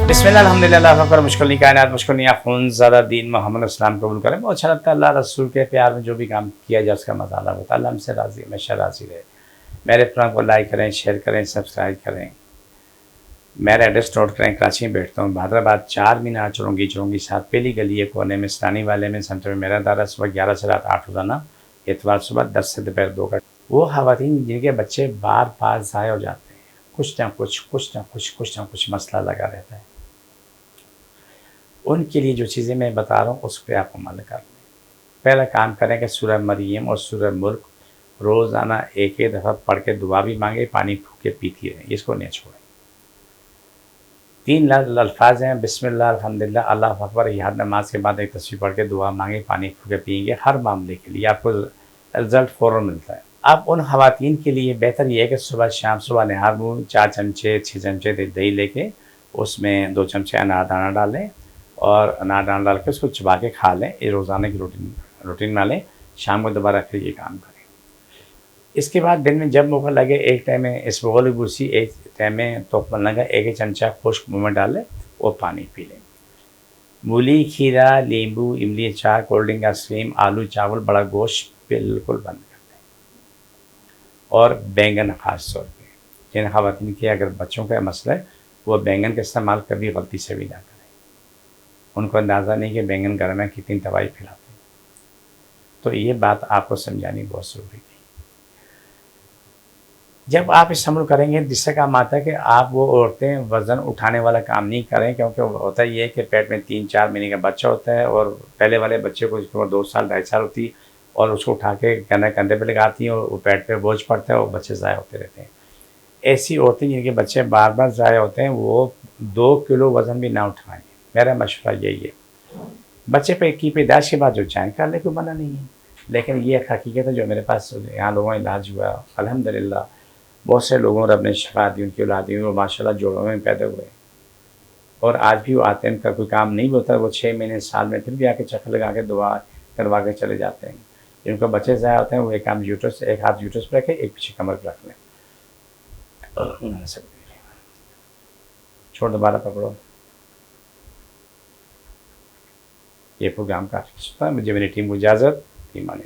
बिस्मिल्लाह अल्हम्दुलिल्लाह फ़कर मुश्किल कायनात मुश्किल नहीं खून ज़्यादा दीन मोहम्मद इस्लाम कबूल करें। बहुत अच्छा लगता है अल्लाह रसूल के प्यार में जो भी काम किया जाए उसका मज़ा अलग होता है। अल्लाह हमसे राज़ी हमेशा राज़ी रहे। मेरे प्रोग्राम को लाइक करें, शेयर करें, सब्सक्राइब करें। मेरा एड्रेस नोट करें। कराची में बैठता हूँ, हैदराबाद 4 मीनार चुरंगी साथ पहली गली है कोने में सरानी वाले में सेंटर में मेरा दारा सुबह 11 से रात 8 रोज़ाना, इतवार सुबह 10 से दोपहर 2 का। वो ख़वातीन जिनके बच्चे बार बार ज़ाया हो जाते हैं, कुछ ना कुछ मसला लगा रहता है, उनके लिए जो चीज़ें मैं बता रहा हूँ उस पर आप अमल कर लें। पहला काम करें कि सूरह मरियम और सूरह मुल्क रोज़ाना एक एक दफ़ा पढ़ के दुआ भी मांगे, पानी फूँक के पीती रहें, इसको नहीं छोड़ें। 3 अल्फाज हैं, बिस्मिल्लाह अल्हम्दुलिल्लाह अल्लाहु अकबर। याद नमाज के बाद एक तस्बीह पढ़ के दुआ मांगे, पानी फूँक के पिएंगे, हर मामले के लिए आपको रिज़ल्ट फ़ौरन मिलता है। अब उन ख़वातीन के लिए बेहतर ये है कि सुबह शाम सुबह नहार मुँह 4 चमचे 6 चमचे दही लेके उसमें 2 चमचे अनार दाना डालें और अनार दाना डाल के उसको चबा के खा लें। ये रोज़ाना की रूटीन बना लें। शाम को दोबारा फिर ये काम करें। इसके बाद दिन में जब मौका लगे एक टाइम में इसबगोल भूसी, एक टाइम में तोकमल लगा, एक चमचा खुश्क मुँह में डालें और पानी पी लें। मूली, खीरा, नींबू, इमली अचार, कोल्ड ड्रिंक, आइसक्रीम, आलू, चावल, बड़ा गोश्त बिल्कुल बंद कर दें। और बैंगन ख़ास तौर पर जिन ख़वातीन के अगर बच्चों का मसला है वो बैंगन का इस्तेमाल कभी गलती से भी ना करें। उनको अंदाज़ा नहीं कि बैंगन घर में कितनी दवाई फैलाते हैं। तो ये बात आपको समझानी बहुत ज़रूरी है। जब आप इस अमल करेंगे जिससे काम आता है कि आप वो औरतें वज़न उठाने वाला काम नहीं करें, क्योंकि होता ये है कि पेट में 3-4 महीने का बच्चा होता है और पहले वाले बच्चे को जिसकी उम्र 2 साल 2.5 साल होती है और उसको उठा के कंधे पे लगाती हैं और वो पेट पे बोझ पड़ता है और बच्चे ज़ाया होते रहते हैं। ऐसी औरतें जिनके बच्चे बार बार ज़ाया होते हैं वो 2 किलो वज़न भी ना उठाएँ। मेरा मशवरा यही है। बच्चे पे की पैदाइश के बाद जो चाहें कर ले, कोई मना नहीं है, लेकिन ये एक हकीकत है जो मेरे पास यहाँ लोगों का इलाज हुआ अल्हम्दुलिल्लाह। बहुत से लोगों रब ने शफा दी, उनकी औलाद दी, वो माशाल्लाह जोड़ों में पैदा हुए और आज भी वो आते हैं। उनका कोई काम नहीं होता, वो 6 महीने साल में फिर भी आके चक्कर लगा के दुआ करवा के चले जाते हैं। जिनके बच्चे ज़ाया होते हैं वो एक हाथ यूट्रस पर रखें, एक पीछे कमर पर रख लें, छोड़ दोबारा पकड़ो। ये प्रोग्राम काफ़ी अच्छा था। मुझे मेरी टीम को इजाज़त। ईमान।